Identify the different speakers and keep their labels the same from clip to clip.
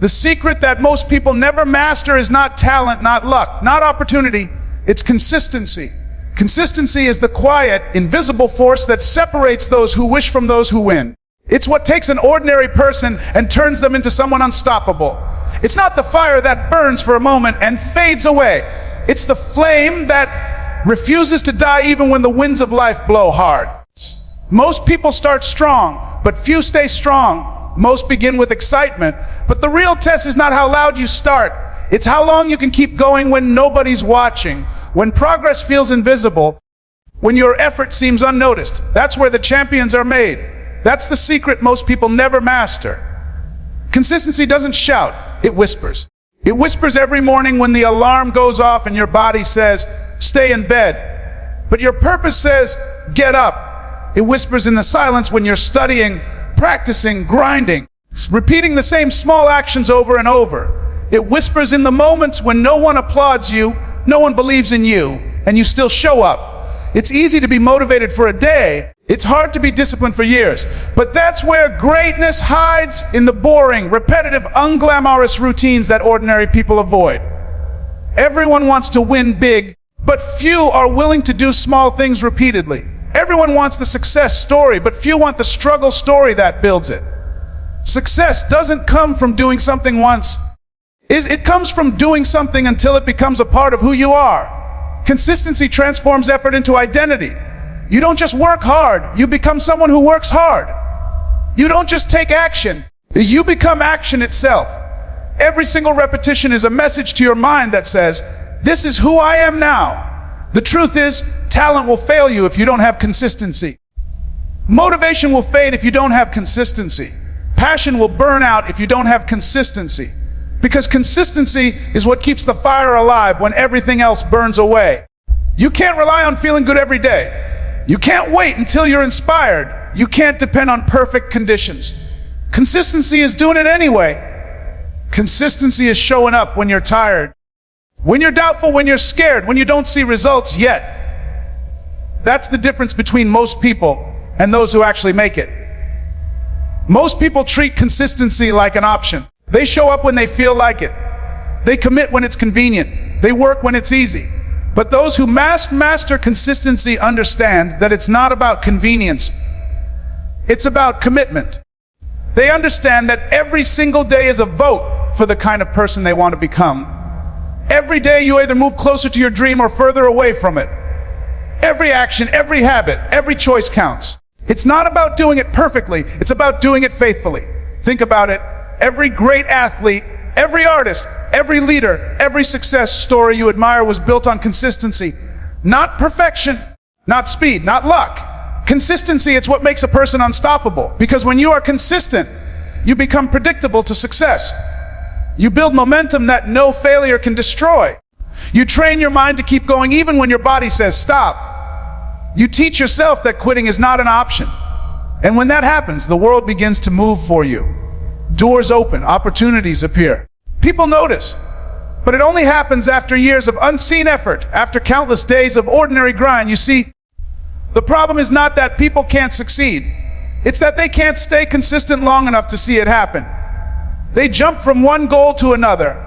Speaker 1: The secret that most people never master is not talent, not luck, not opportunity. It's consistency. Consistency is the quiet, invisible force that separates those who wish from those who win. It's what takes an ordinary person and turns them into someone unstoppable. It's not the fire that burns for a moment and fades away. It's the flame that refuses to die even when the winds of life blow hard. Most people start strong, but few stay strong. Most begin with excitement, but the real test is not how loud you start. It's how long you can keep going when nobody's watching, when progress feels invisible, when your effort seems unnoticed. That's where the champions are made. That's the secret most people never master. Consistency doesn't shout, it whispers. It whispers every morning when the alarm goes off and your body says, stay in bed. But your purpose says, get up. It whispers in the silence when you're studying, practicing, grinding, repeating the same small actions over and over. It whispers in the moments when no one applauds you, no one believes in you, and you still show up. It's easy to be motivated for a day. It's hard to be disciplined for years. But that's where greatness hides, in the boring, repetitive, unglamorous routines that ordinary people avoid. Everyone wants to win big, but few are willing to do small things repeatedly. Everyone wants the success story, but few want the struggle story that builds it. Success doesn't come from doing something once. It comes from doing something until it becomes a part of who you are. Consistency transforms effort into identity. You don't just work hard, you become someone who works hard. You don't just take action, you become action itself. Every single repetition is a message to your mind that says, this is who I am now. The truth is, talent will fail you if you don't have consistency. Motivation will fade if you don't have consistency. Passion will burn out if you don't have consistency. Because consistency is what keeps the fire alive when everything else burns away. You can't rely on feeling good every day. You can't wait until you're inspired. You can't depend on perfect conditions. Consistency is doing it anyway. Consistency is showing up when you're tired, when you're doubtful, when you're scared, when you don't see results yet. That's the difference between most people and those who actually make it. Most people treat consistency like an option. They show up when they feel like it. They commit when it's convenient. They work when it's easy. But those who master consistency understand that it's not about convenience. It's about commitment. They understand that every single day is a vote for the kind of person they want to become. Every day you either move closer to your dream or further away from it. Every action, every habit, every choice counts. It's not about doing it perfectly, it's about doing it faithfully. Think about it. Every great athlete, every artist, every leader, every success story you admire was built on consistency. Not perfection, not speed, not luck. Consistency, it's what makes a person unstoppable. Because when you are consistent, you become predictable to success. You build momentum that no failure can destroy. You train your mind to keep going even when your body says stop. You teach yourself that quitting is not an option. And when that happens, the world begins to move for you. Doors open, opportunities appear. People notice, but it only happens after years of unseen effort, after countless days of ordinary grind. You see, the problem is not that people can't succeed. It's that they can't stay consistent long enough to see it happen. They jump from one goal to another,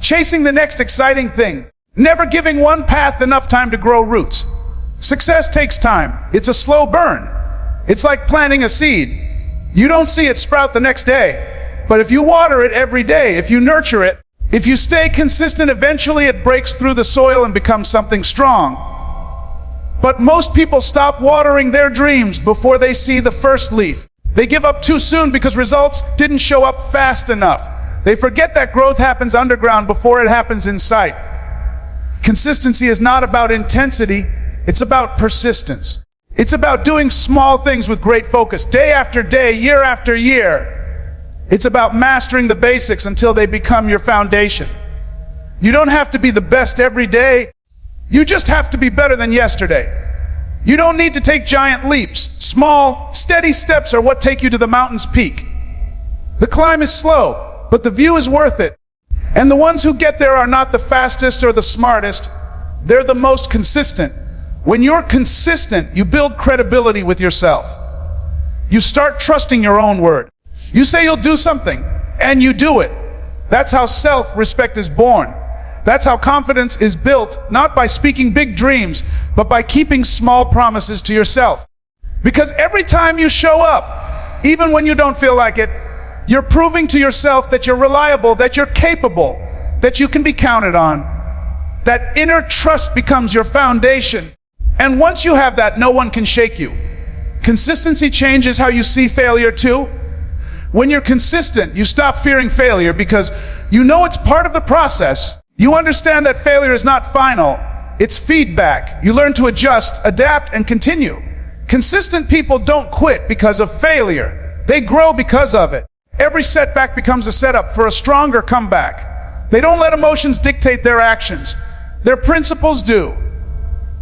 Speaker 1: chasing the next exciting thing, never giving one path enough time to grow roots. Success takes time. It's a slow burn. It's like planting a seed. You don't see it sprout the next day. But if you water it every day, if you nurture it, if you stay consistent, eventually it breaks through the soil and becomes something strong. But most people stop watering their dreams before they see the first leaf. They give up too soon because results didn't show up fast enough. They forget that growth happens underground before it happens in sight. Consistency is not about intensity, it's about persistence. It's about doing small things with great focus, day after day, year after year. It's about mastering the basics until they become your foundation. You don't have to be the best every day. You just have to be better than yesterday. You don't need to take giant leaps. Small, steady steps are what take you to the mountain's peak. The climb is slow, but the view is worth it. And the ones who get there are not the fastest or the smartest. They're the most consistent. When you're consistent, you build credibility with yourself. You start trusting your own word. You say you'll do something, and you do it. That's how self-respect is born. That's how confidence is built, not by speaking big dreams, but by keeping small promises to yourself. Because every time you show up, even when you don't feel like it, you're proving to yourself that you're reliable, that you're capable, that you can be counted on. That inner trust becomes your foundation. And once you have that, no one can shake you. Consistency changes how you see failure too. When you're consistent, you stop fearing failure because you know it's part of the process. You understand that failure is not final, it's feedback. You learn to adjust, adapt, and continue. Consistent people don't quit because of failure. They grow because of it. Every setback becomes a setup for a stronger comeback. They don't let emotions dictate their actions. Their principles do.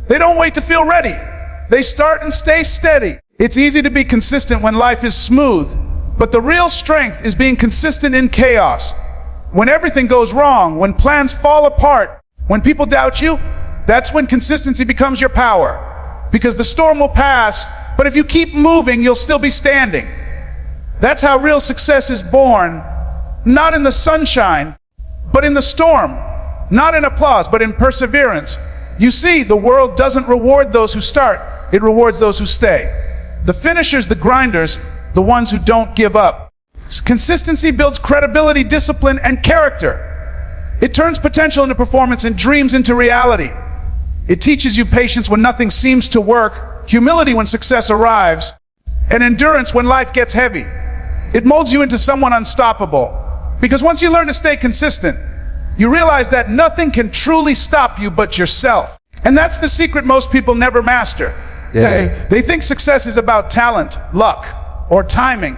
Speaker 1: They don't wait to feel ready. They start and stay steady. It's easy to be consistent when life is smooth, but the real strength is being consistent in chaos. When everything goes wrong, when plans fall apart, when people doubt you, that's when consistency becomes your power. Because the storm will pass, but if you keep moving, you'll still be standing. That's how real success is born, not in the sunshine, but in the storm. Not in applause, but in perseverance. You see, the world doesn't reward those who start, it rewards those who stay. The finishers, the grinders, the ones who don't give up. Consistency builds credibility, discipline, and character. It turns potential into performance and dreams into reality. It teaches you patience when nothing seems to work, humility when success arrives, and endurance when life gets heavy. It molds you into someone unstoppable. Because once you learn to stay consistent, you realize that nothing can truly stop you but yourself. And that's the secret most people never master. They think success is about talent, luck, or timing.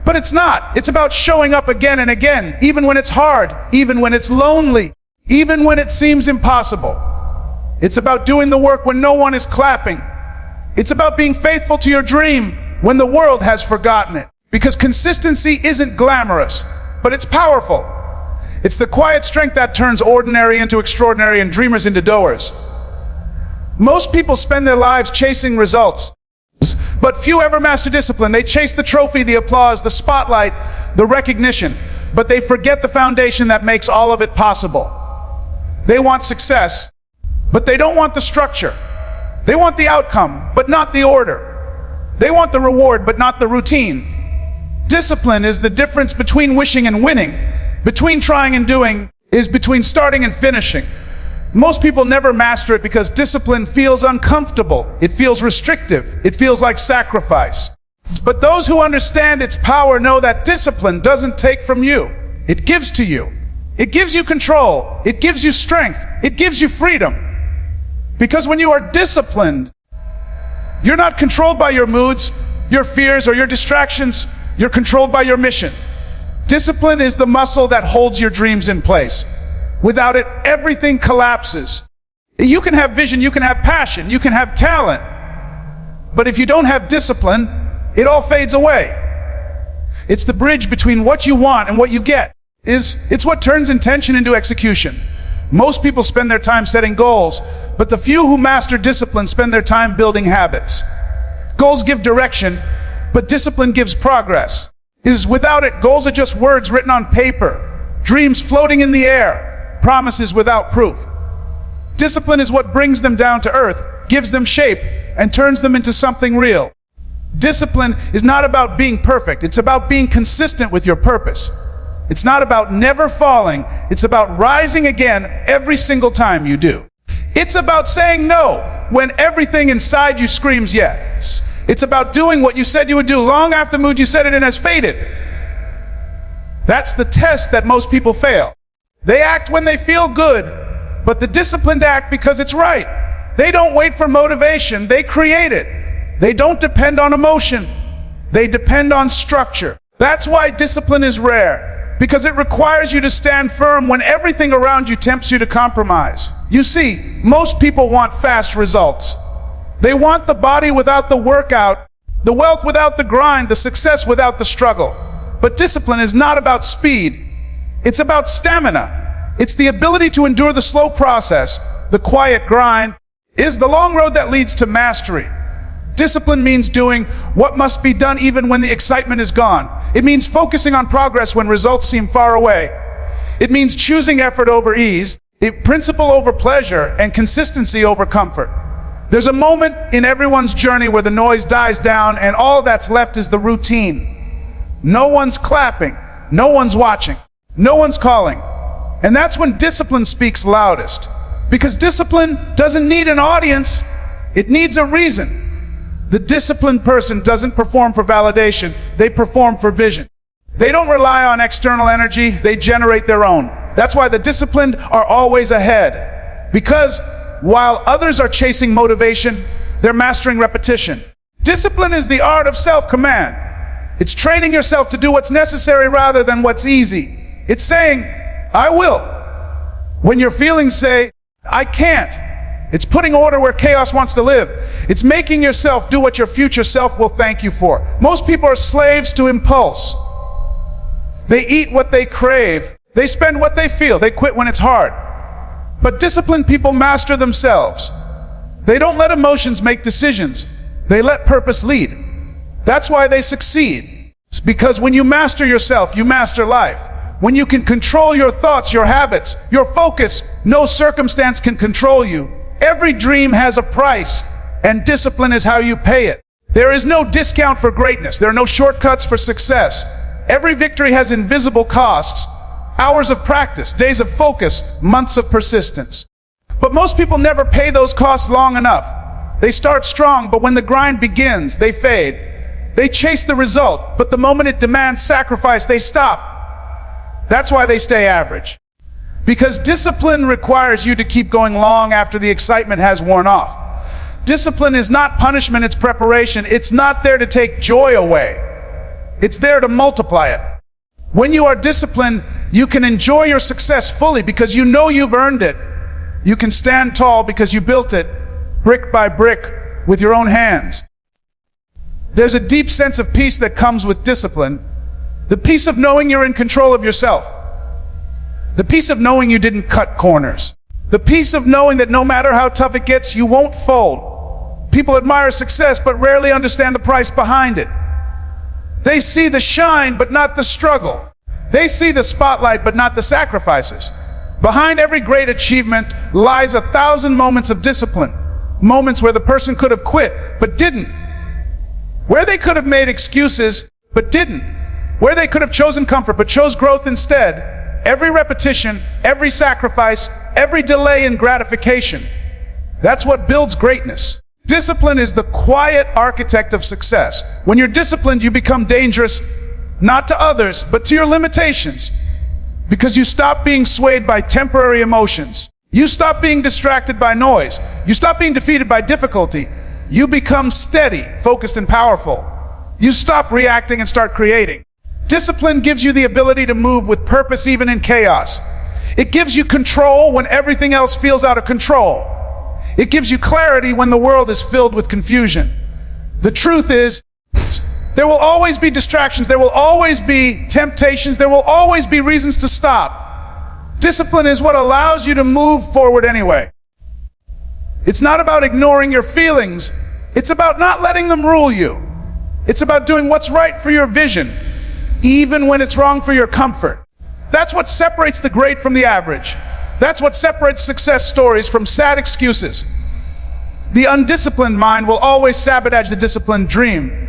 Speaker 1: But it's not. It's about showing up again and again, even when it's hard, even when it's lonely, even when it seems impossible. It's about doing the work when no one is clapping. It's about being faithful to your dream when the world has forgotten it. Because consistency isn't glamorous, but it's powerful. It's the quiet strength that turns ordinary into extraordinary and dreamers into doers. Most people spend their lives chasing results, but few ever master discipline. They chase the trophy, the applause, the spotlight, the recognition, but they forget the foundation that makes all of it possible. They want success, but they don't want the structure. They want the outcome, but not the order. They want the reward, but not the routine. Discipline is the difference between wishing and winning. Between trying and doing is between starting and finishing. Most people never master it because discipline feels uncomfortable. It feels restrictive. It feels like sacrifice. But those who understand its power know that discipline doesn't take from you. It gives to you. It gives you control. It gives you strength. It gives you freedom. Because when you are disciplined, you're not controlled by your moods, your fears, or your distractions. You're controlled by your mission. Discipline is the muscle that holds your dreams in place. Without it, everything collapses. You can have vision, you can have passion, you can have talent. But if you don't have discipline, it all fades away. It's the bridge between what you want and what you get. It's what turns intention into execution. Most people spend their time setting goals, but the few who master discipline spend their time building habits. Goals give direction, but discipline gives progress. Without it, goals are just words written on paper, dreams floating in the air, promises without proof. Discipline is what brings them down to earth, gives them shape, and turns them into something real. Discipline is not about being perfect, it's about being consistent with your purpose. It's not about never falling, it's about rising again every single time you do. It's about saying no when everything inside you screams yes. It's about doing what you said you would do long after the mood you said it in has faded. That's the test that most people fail. They act when they feel good, but the disciplined act because it's right. They don't wait for motivation, they create it. They don't depend on emotion, they depend on structure. That's why discipline is rare, because it requires you to stand firm when everything around you tempts you to compromise. You see, most people want fast results. They want the body without the workout, the wealth without the grind, the success without the struggle. But discipline is not about speed. It's about stamina. It's the ability to endure the slow process. The quiet grind is the long road that leads to mastery. Discipline means doing what must be done even when the excitement is gone. It means focusing on progress when results seem far away. It means choosing effort over ease, principle over pleasure, and consistency over comfort. There's a moment in everyone's journey where the noise dies down and all that's left is the routine. No one's clapping, no one's watching, no one's calling. And that's when discipline speaks loudest. Because discipline doesn't need an audience, it needs a reason. The disciplined person doesn't perform for validation, they perform for vision. They don't rely on external energy, they generate their own. That's why the disciplined are always ahead. Because while others are chasing motivation, they're mastering repetition. Discipline is the art of self-command. It's training yourself to do what's necessary rather than what's easy. It's saying, I will, when your feelings say, I can't. It's putting order where chaos wants to live. It's making yourself do what your future self will thank you for. Most people are slaves to impulse. They eat what they crave. They spend what they feel. They quit when it's hard. But disciplined people master themselves. They don't let emotions make decisions. They let purpose lead. That's why they succeed. It's because when you master yourself, you master life. When you can control your thoughts, your habits, your focus, no circumstance can control you. Every dream has a price, and discipline is how you pay it. There is no discount for greatness. There are no shortcuts for success. Every victory has invisible costs, hours of practice, days of focus, months of persistence. But most people never pay those costs long enough. They start strong, but when the grind begins, they fade. They chase the result, but the moment it demands sacrifice, they stop. That's why they stay average. Because discipline requires you to keep going long after the excitement has worn off. Discipline is not punishment, it's preparation. It's not there to take joy away. It's there to multiply it. When you are disciplined, you can enjoy your success fully because you know you've earned it. You can stand tall because you built it, brick by brick, with your own hands. There's a deep sense of peace that comes with discipline. The peace of knowing you're in control of yourself. The peace of knowing you didn't cut corners. The peace of knowing that no matter how tough it gets, you won't fold. People admire success, but rarely understand the price behind it. They see the shine, but not the struggle. They see the spotlight, but not the sacrifices. Behind every great achievement lies 1,000 moments of discipline. Moments where the person could have quit, but didn't. Where they could have made excuses, but didn't. Where they could have chosen comfort, but chose growth instead. Every repetition, every sacrifice, every delay in gratification. That's what builds greatness. Discipline is the quiet architect of success. When you're disciplined, you become dangerous, not to others, but to your limitations. Because you stop being swayed by temporary emotions. You stop being distracted by noise. You stop being defeated by difficulty. You become steady, focused, and powerful. You stop reacting and start creating. Discipline gives you the ability to move with purpose even in chaos. It gives you control when everything else feels out of control. It gives you clarity when the world is filled with confusion. The truth is, there will always be distractions, there will always be temptations, there will always be reasons to stop. Discipline is what allows you to move forward anyway. It's not about ignoring your feelings, it's about not letting them rule you. It's about doing what's right for your vision, even when it's wrong for your comfort. That's what separates the great from the average. That's what separates success stories from sad excuses. The undisciplined mind will always sabotage the disciplined dream.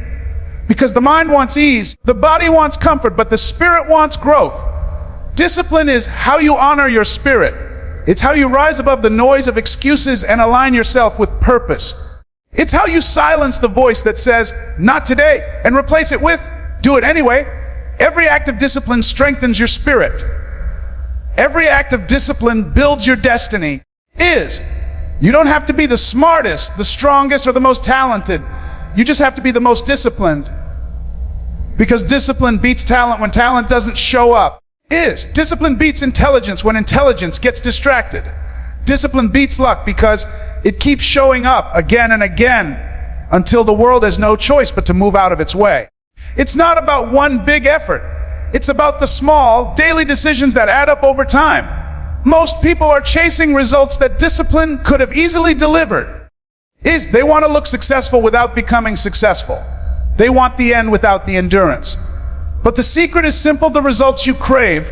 Speaker 1: Because the mind wants ease, the body wants comfort, but the spirit wants growth. Discipline is how you honor your spirit. It's how you rise above the noise of excuses and align yourself with purpose. It's how you silence the voice that says, not today, and replace it with, do it anyway. Every act of discipline strengthens your spirit. Every act of discipline builds your destiny. You don't have to be the smartest, the strongest, or the most talented. You just have to be the most disciplined. Because discipline beats talent when talent doesn't show up. Discipline beats intelligence when intelligence gets distracted. Discipline beats luck because it keeps showing up again and again until the world has no choice but to move out of its way. It's not about one big effort. It's about the small, daily decisions that add up over time. Most people are chasing results that discipline could have easily delivered. They want to look successful without becoming successful. They want the end without the endurance. But the secret is simple: the results you crave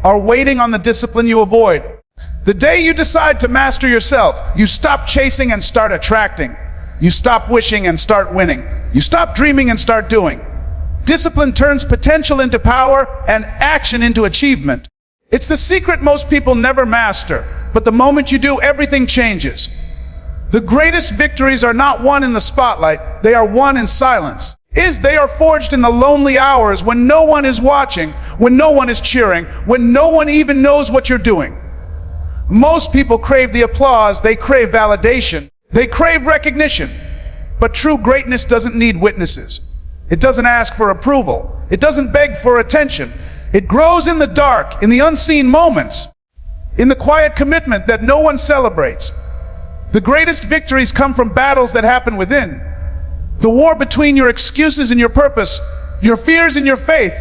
Speaker 1: are waiting on the discipline you avoid. The day you decide to master yourself, you stop chasing and start attracting. You stop wishing and start winning. You stop dreaming and start doing. Discipline turns potential into power and action into achievement. It's the secret most people never master, but the moment you do, everything changes. The greatest victories are not won in the spotlight, they are won in silence. They are forged in the lonely hours when no one is watching, when no one is cheering, when no one even knows what you're doing. Most people crave the applause, they crave validation, they crave recognition. But true greatness doesn't need witnesses. It doesn't ask for approval. It doesn't beg for attention. It grows in the dark, in the unseen moments, in the quiet commitment that no one celebrates. The greatest victories come from battles that happen within. The war between your excuses and your purpose, your fears and your faith,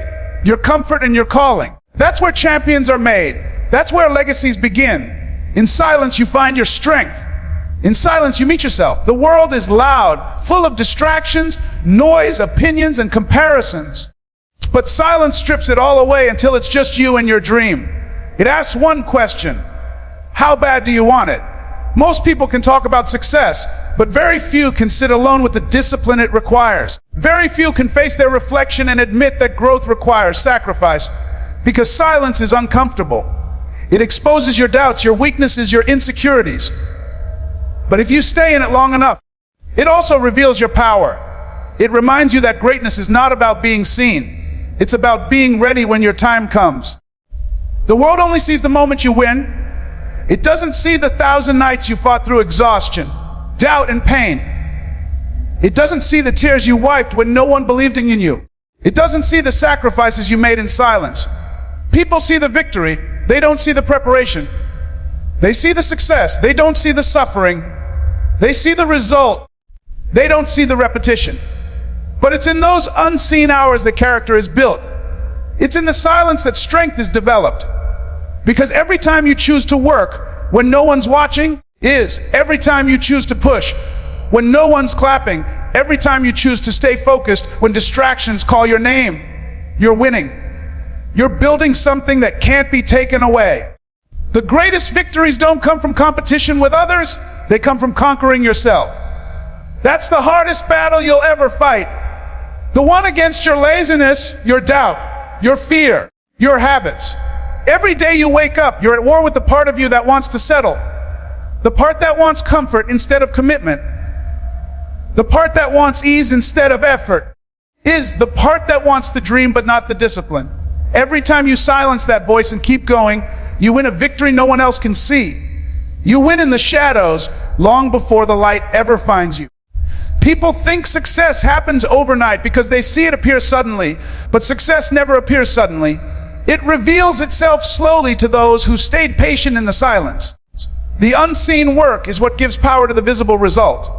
Speaker 1: your comfort and your calling. That's where champions are made. That's where legacies begin. In silence, you find your strength. In silence, you meet yourself. The world is loud, full of distractions, noise, opinions, and comparisons. But silence strips it all away until it's just you and your dream. It asks one question: how bad do you want it? Most people can talk about success, but very few can sit alone with the discipline it requires. Very few can face their reflection and admit that growth requires sacrifice, because silence is uncomfortable. It exposes your doubts, your weaknesses, your insecurities. But if you stay in it long enough, it also reveals your power. It reminds you that greatness is not about being seen. It's about being ready when your time comes. The world only sees the moment you win. It doesn't see the 1,000 nights you fought through exhaustion, doubt, and pain. It doesn't see the tears you wiped when no one believed in you. It doesn't see the sacrifices you made in silence. People see the victory. They don't see the preparation. They see the success. They don't see the suffering. They see the result. They don't see the repetition. But it's in those unseen hours that character is built. It's in the silence that strength is developed. Because every time you choose to work when no one's watching every time you choose to push when no one's clapping, every time you choose to stay focused when distractions call your name, you're winning. You're building something that can't be taken away. The greatest victories don't come from competition with others, they come from conquering yourself. That's the hardest battle you'll ever fight. The one against your laziness, your doubt, your fear, your habits. Every day you wake up, you're at war with the part of you that wants to settle. The part that wants comfort instead of commitment. The part that wants ease instead of effort. The part that wants the dream but not the discipline. Every time you silence that voice and keep going, you win a victory no one else can see. You win in the shadows long before the light ever finds you. People think success happens overnight because they see it appear suddenly, but success never appears suddenly. It reveals itself slowly to those who stayed patient in the silence. The unseen work is what gives power to the visible result.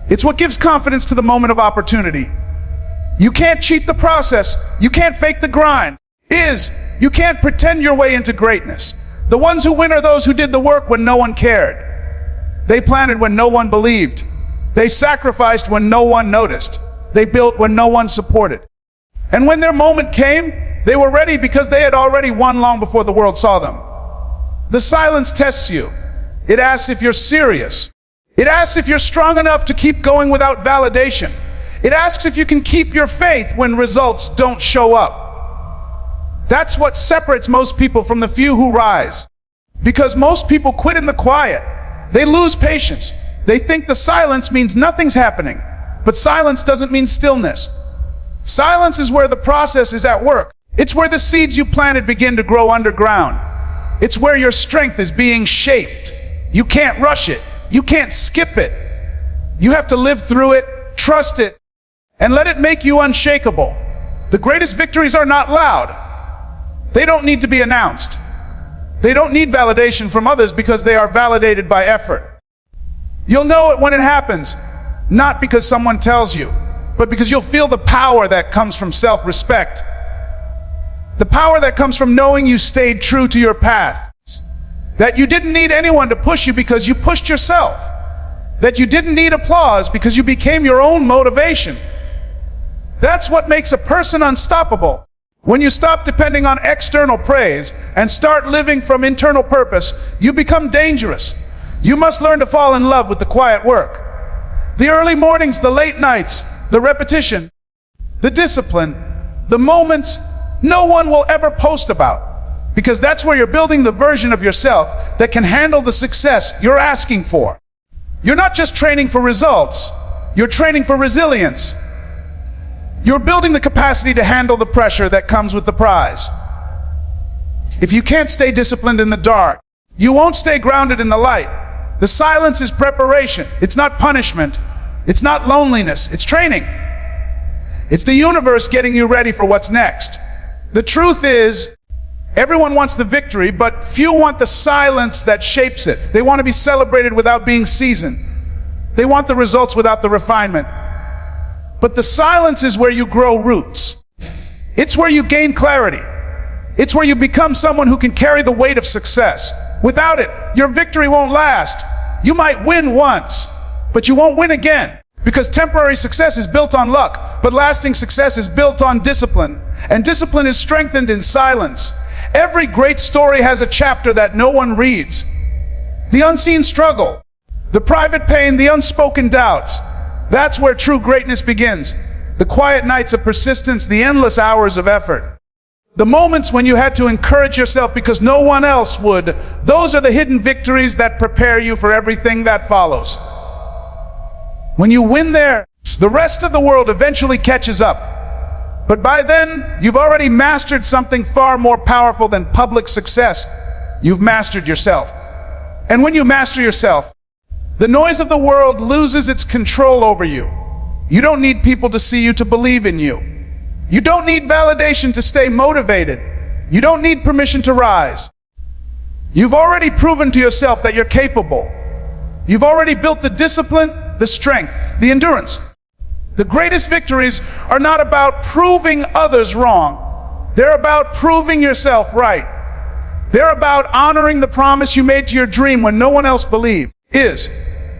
Speaker 1: It's what gives confidence to the moment of opportunity. You can't cheat the process. You can't fake the grind. You can't pretend your way into greatness. The ones who win are those who did the work when no one cared. They planted when no one believed. They sacrificed when no one noticed. They built when no one supported. And when their moment came, they were ready because they had already won long before the world saw them. The silence tests you. It asks if you're serious. It asks if you're strong enough to keep going without validation. It asks if you can keep your faith when results don't show up. That's what separates most people from the few who rise. Because most people quit in the quiet. They lose patience. They think the silence means nothing's happening. But silence doesn't mean stillness. Silence is where the process is at work. It's where the seeds you planted begin to grow underground. It's where your strength is being shaped. You can't rush it. You can't skip it. You have to live through it, trust it, and let it make you unshakable. The greatest victories are not loud. They don't need to be announced. They don't need validation from others because they are validated by effort. You'll know it when it happens, not because someone tells you, but because you'll feel the power that comes from self-respect. The power that comes from knowing you stayed true to your path. That you didn't need anyone to push you because you pushed yourself. That you didn't need applause because you became your own motivation. That's what makes a person unstoppable. When you stop depending on external praise and start living from internal purpose, you become dangerous. You must learn to fall in love with the quiet work. The early mornings, the late nights, the repetition, the discipline, the moments no one will ever post about, because that's where you're building the version of yourself that can handle the success you're asking for. You're not just training for results, you're training for resilience. You're building the capacity to handle the pressure that comes with the prize. If you can't stay disciplined in the dark, you won't stay grounded in the light. The silence is preparation. It's not punishment. It's not loneliness. It's training. It's the universe getting you ready for what's next. The truth is, everyone wants the victory, but few want the silence that shapes it. They want to be celebrated without being seasoned. They want the results without the refinement. But the silence is where you grow roots. It's where you gain clarity. It's where you become someone who can carry the weight of success. Without it, your victory won't last. You might win once, but you won't win again. Because temporary success is built on luck, but lasting success is built on discipline. And discipline is strengthened in silence. Every great story has a chapter that no one reads. The unseen struggle, the private pain, the unspoken doubts. That's where true greatness begins. The quiet nights of persistence, the endless hours of effort. The moments when you had to encourage yourself because no one else would. Those are the hidden victories that prepare you for everything that follows. When you win there, the rest of the world eventually catches up. But by then, you've already mastered something far more powerful than public success. You've mastered yourself. And when you master yourself, the noise of the world loses its control over you. You don't need people to see you to believe in you. You don't need validation to stay motivated. You don't need permission to rise. You've already proven to yourself that you're capable. You've already built the discipline, the strength, the endurance. The greatest victories are not about proving others wrong. They're about proving yourself right. They're about honoring the promise you made to your dream when no one else believed.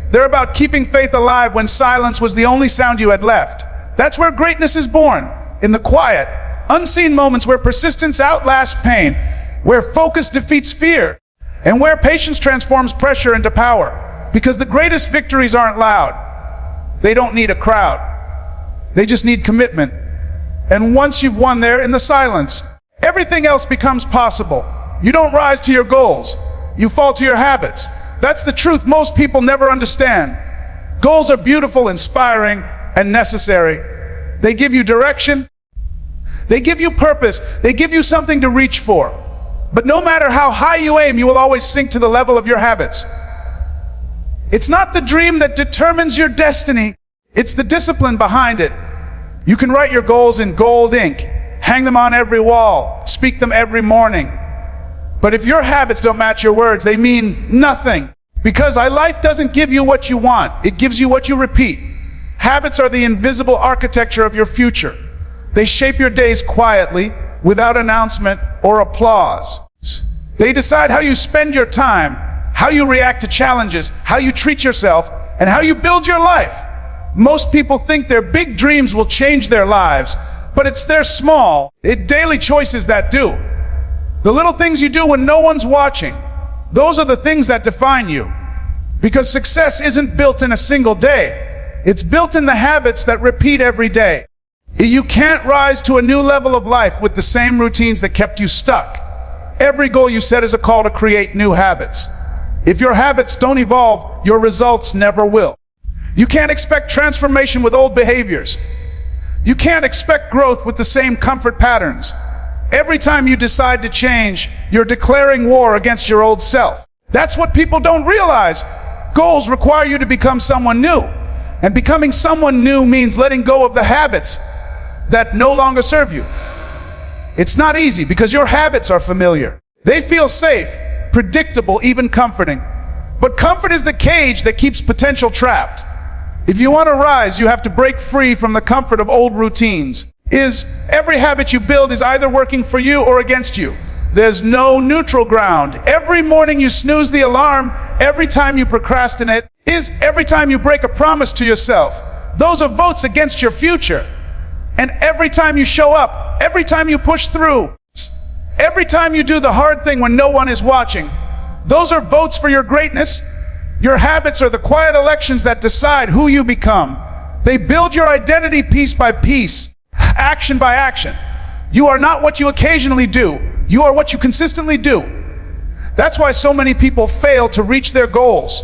Speaker 1: They're about keeping faith alive when silence was the only sound you had left. That's where greatness is born, in the quiet, unseen moments where persistence outlasts pain, where focus defeats fear, and where patience transforms pressure into power. Because the greatest victories aren't loud. They don't need a crowd. They just need commitment. And once you've won there in the silence, everything else becomes possible. You don't rise to your goals. You fall to your habits. That's the truth most people never understand. Goals are beautiful, inspiring, and necessary. They give you direction. They give you purpose. They give you something to reach for. But no matter how high you aim, you will always sink to the level of your habits. It's not the dream that determines your destiny. It's the discipline behind it. You can write your goals in gold ink, hang them on every wall, speak them every morning. But if your habits don't match your words, they mean nothing. Because life doesn't give you what you want. It gives you what you repeat. Habits are the invisible architecture of your future. They shape your days quietly, without announcement or applause. They decide how you spend your time, how you react to challenges, how you treat yourself, and how you build your life. Most people think their big dreams will change their lives, but it's their small, daily choices that do. The little things you do when no one's watching, those are the things that define you. Because success isn't built in a single day. It's built in the habits that repeat every day. You can't rise to a new level of life with the same routines that kept you stuck. Every goal you set is a call to create new habits. If your habits don't evolve, your results never will. You can't expect transformation with old behaviors. You can't expect growth with the same comfort patterns. Every time you decide to change, you're declaring war against your old self. That's what people don't realize. Goals require you to become someone new. And becoming someone new means letting go of the habits that no longer serve you. It's not easy because your habits are familiar. They feel safe, predictable, even comforting. But comfort is the cage that keeps potential trapped. If you want to rise, you have to break free from the comfort of old routines. Every habit you build is either working for you or against you. There's no neutral ground. Every morning you snooze the alarm, every time you procrastinate, every time you break a promise to yourself. Those are votes against your future. And every time you show up, every time you push through, every time you do the hard thing when no one is watching, those are votes for your greatness. Your habits are the quiet elections that decide who you become. They build your identity piece by piece, action by action. You are not what you occasionally do. You are what you consistently do. That's why so many people fail to reach their goals.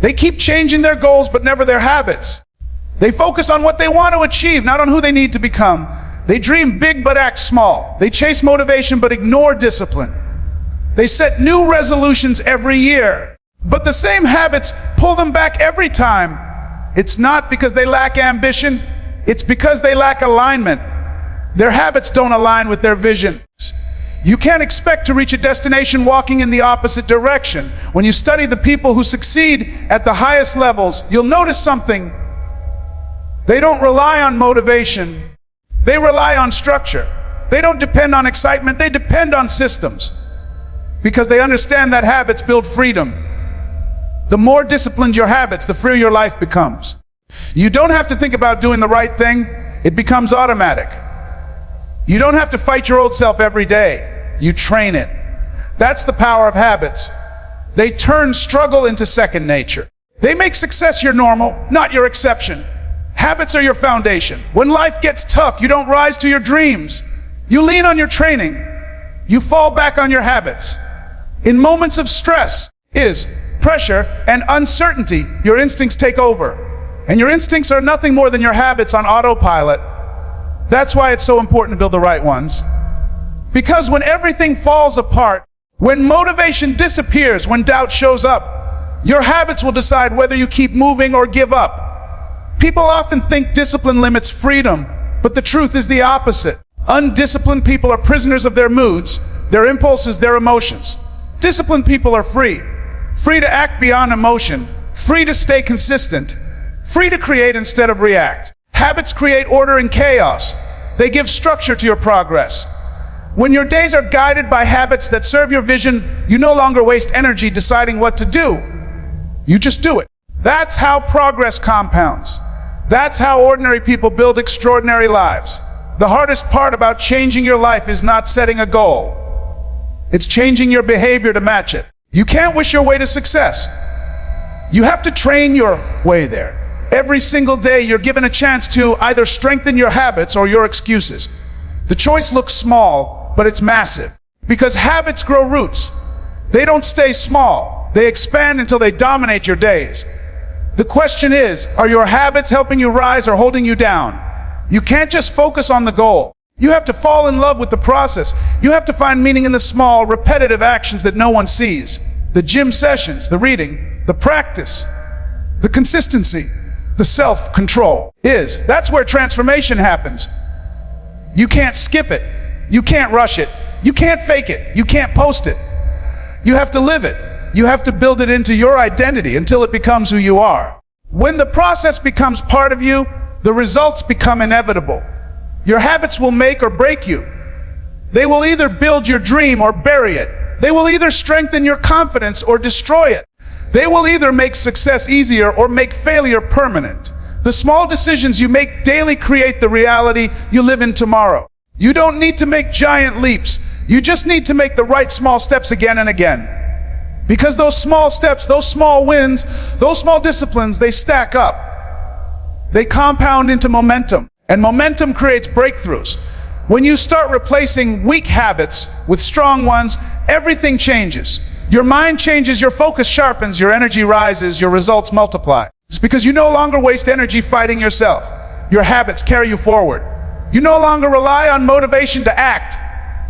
Speaker 1: They keep changing their goals, but never their habits. They focus on what they want to achieve, not on who they need to become. They dream big but act small. They chase motivation but ignore discipline. They set new resolutions every year, but the same habits pull them back every time. It's not because they lack ambition, it's because they lack alignment. Their habits don't align with their vision. You can't expect to reach a destination walking in the opposite direction. When you study the people who succeed at the highest levels, you'll notice something. They don't rely on motivation. They rely on structure. They don't depend on excitement. They depend on systems. Because they understand that habits build freedom. The more disciplined your habits, the freer your life becomes. You don't have to think about doing the right thing. It becomes automatic. You don't have to fight your old self every day. You train it. That's the power of habits. They turn struggle into second nature. They make success your normal, not your exception. Habits are your foundation. When life gets tough, you don't rise to your dreams. You lean on your training. You fall back on your habits. In moments of stress, pressure, and uncertainty, your instincts take over. And your instincts are nothing more than your habits on autopilot. That's why it's so important to build the right ones. Because when everything falls apart, when motivation disappears, when doubt shows up, your habits will decide whether you keep moving or give up. People often think discipline limits freedom, but the truth is the opposite. Undisciplined people are prisoners of their moods, their impulses, their emotions. Disciplined people are free. Free to act beyond emotion, free to stay consistent, free to create instead of react. Habits create order in chaos. They give structure to your progress. When your days are guided by habits that serve your vision, you no longer waste energy deciding what to do. You just do it. That's how progress compounds. That's how ordinary people build extraordinary lives. The hardest part about changing your life is not setting a goal. It's changing your behavior to match it. You can't wish your way to success. You have to train your way there. Every single day you're given a chance to either strengthen your habits or your excuses. The choice looks small, but it's massive. Because habits grow roots. They don't stay small. They expand until they dominate your days. The question is, are your habits helping you rise or holding you down? You can't just focus on the goal. You have to fall in love with the process. You have to find meaning in the small, repetitive actions that no one sees. The gym sessions, the reading, the practice, the consistency, the self-control. That's where transformation happens. You can't skip it. You can't rush it. You can't fake it. You can't post it. You have to live it. You have to build it into your identity until it becomes who you are. When the process becomes part of you, the results become inevitable. Your habits will make or break you. They will either build your dream or bury it. They will either strengthen your confidence or destroy it. They will either make success easier or make failure permanent. The small decisions you make daily create the reality you live in tomorrow. You don't need to make giant leaps. You just need to make the right small steps again and again. Because those small steps, those small wins, those small disciplines, they stack up. They compound into momentum. And momentum creates breakthroughs. When you start replacing weak habits with strong ones, everything changes. Your mind changes, your focus sharpens, your energy rises, your results multiply. It's because you no longer waste energy fighting yourself. Your habits carry you forward. You no longer rely on motivation to act.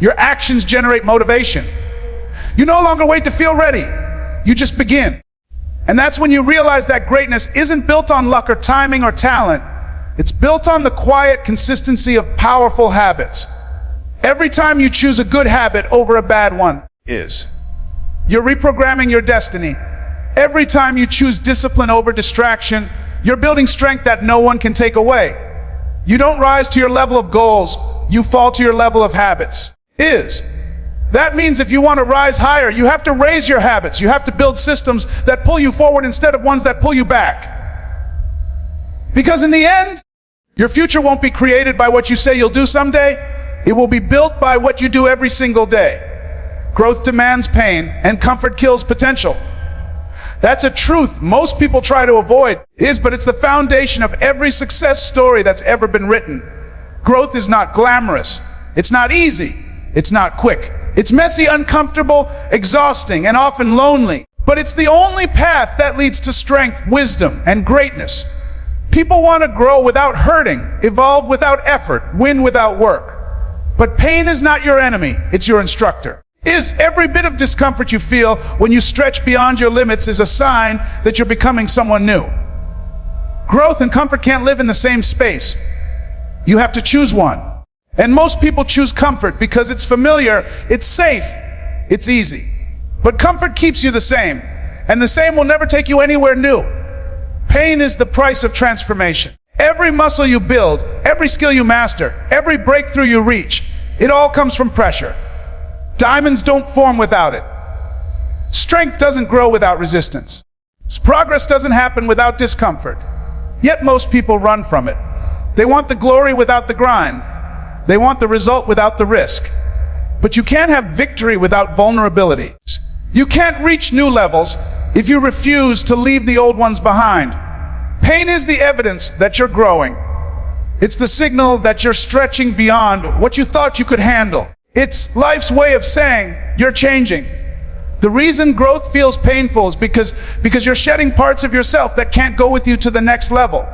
Speaker 1: Your actions generate motivation. You no longer wait to feel ready. You just begin. And that's when you realize that greatness isn't built on luck or timing or talent. It's built on the quiet consistency of powerful habits. Every time you choose a good habit over a bad one, you're reprogramming your destiny. Every time you choose discipline over distraction, you're building strength that no one can take away. You don't rise to your level of goals, you fall to your level of habits. That means if you want to rise higher, you have to raise your habits. You have to build systems that pull you forward instead of ones that pull you back. Because in the end, Your future won't be created by what you say you'll do someday. It will be built by what you do every single day. Growth demands pain, and comfort kills potential. That's a truth most people try to avoid, but it's the foundation of every success story that's ever been written. Growth is not glamorous. It's not easy. It's not quick. It's messy, uncomfortable, exhausting, and often lonely. But it's the only path that leads to strength, wisdom, and greatness. People want to grow without hurting, evolve without effort, win without work. But pain is not your enemy, it's your instructor. Every bit of discomfort you feel when you stretch beyond your limits is a sign that you're becoming someone new. Growth and comfort can't live in the same space. You have to choose one. And most people choose comfort because it's familiar, it's safe, it's easy. But comfort keeps you the same, and the same will never take you anywhere new. Pain is the price of transformation. Every muscle you build, every skill you master, every breakthrough you reach, it all comes from pressure. Diamonds don't form without it. Strength doesn't grow without resistance. Progress doesn't happen without discomfort. Yet most people run from it. They want the glory without the grind. They want the result without the risk. But you can't have victory without vulnerability. You can't reach new levels if you refuse to leave the old ones behind. Pain is the evidence that you're growing. It's the signal that you're stretching beyond what you thought you could handle. It's life's way of saying you're changing. The reason growth feels painful is because you're shedding parts of yourself that can't go with you to the next level.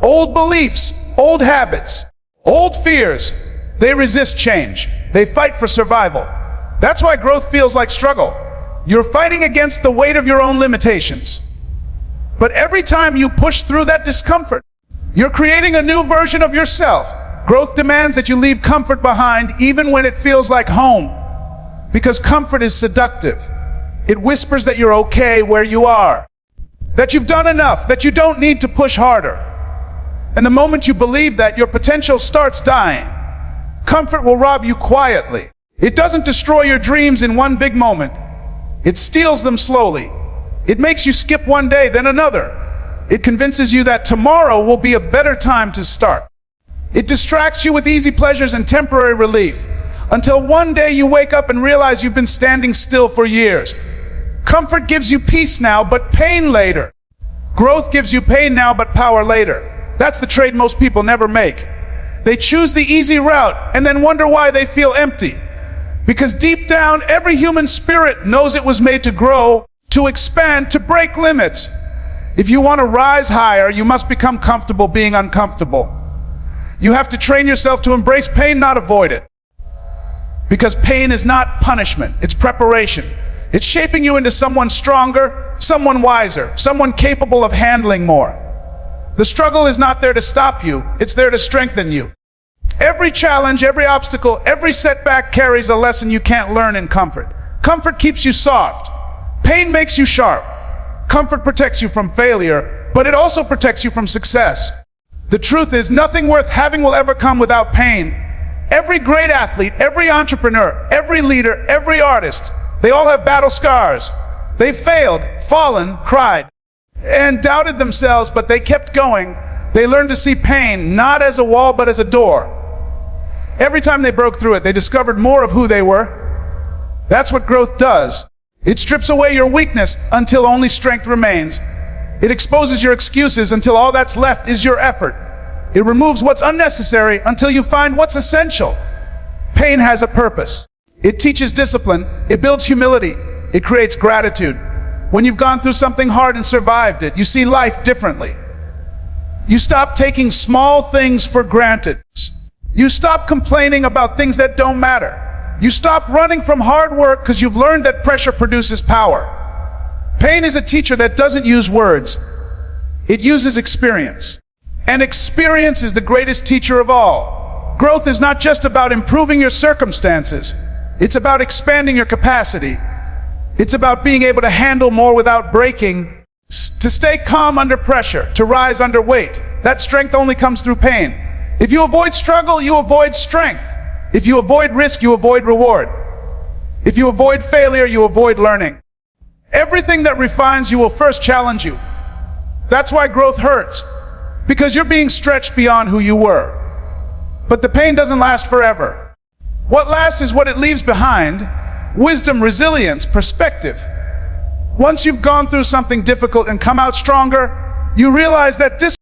Speaker 1: Old beliefs, old habits, old fears, they resist change. They fight for survival. That's why growth feels like struggle. You're fighting against the weight of your own limitations. But every time you push through that discomfort, you're creating a new version of yourself. Growth demands that you leave comfort behind even when it feels like home. Because comfort is seductive. It whispers that you're okay where you are, that you've done enough, that you don't need to push harder. And the moment you believe that, your potential starts dying. Comfort will rob you quietly. It doesn't destroy your dreams in one big moment. It steals them slowly. It makes you skip one day, then another. It convinces you that tomorrow will be a better time to start. It distracts you with easy pleasures and temporary relief, until one day you wake up and realize you've been standing still for years. Comfort gives you peace now, but pain later. Growth gives you pain now, but power later. That's the trade most people never make. They choose the easy route and then wonder why they feel empty. Because deep down, every human spirit knows it was made to grow, to expand, to break limits. If you want to rise higher, you must become comfortable being uncomfortable. You have to train yourself to embrace pain, not avoid it. Because pain is not punishment, it's preparation. It's shaping you into someone stronger, someone wiser, someone capable of handling more. The struggle is not there to stop you, it's there to strengthen you. Every challenge, every obstacle, every setback carries a lesson you can't learn in comfort. Comfort keeps you soft. Pain makes you sharp. Comfort protects you from failure, but it also protects you from success. The truth is, nothing worth having will ever come without pain. Every great athlete, every entrepreneur, every leader, every artist, they all have battle scars. They failed, fallen, cried, and doubted themselves, but they kept going. They learned to see pain not as a wall, but as a door. Every time they broke through it, they discovered more of who they were. That's what growth does. It strips away your weakness until only strength remains. It exposes your excuses until all that's left is your effort. It removes what's unnecessary until you find what's essential. Pain has a purpose. It teaches discipline. It builds humility. It creates gratitude. When you've gone through something hard and survived it, you see life differently. You stop taking small things for granted. You stop complaining about things that don't matter. You stop running from hard work because you've learned that pressure produces power. Pain is a teacher that doesn't use words. It uses experience. And experience is the greatest teacher of all. Growth is not just about improving your circumstances. It's about expanding your capacity. It's about being able to handle more without breaking, to stay calm under pressure, to rise under weight. That strength only comes through pain. If you avoid struggle, you avoid strength. If you avoid risk, you avoid reward. If you avoid failure, you avoid learning. Everything that refines you will first challenge you. That's why growth hurts. because you're being stretched beyond who you were. But the pain doesn't last forever. What lasts is what it leaves behind: wisdom, resilience, perspective. Once you've gone through something difficult and come out stronger, you realize that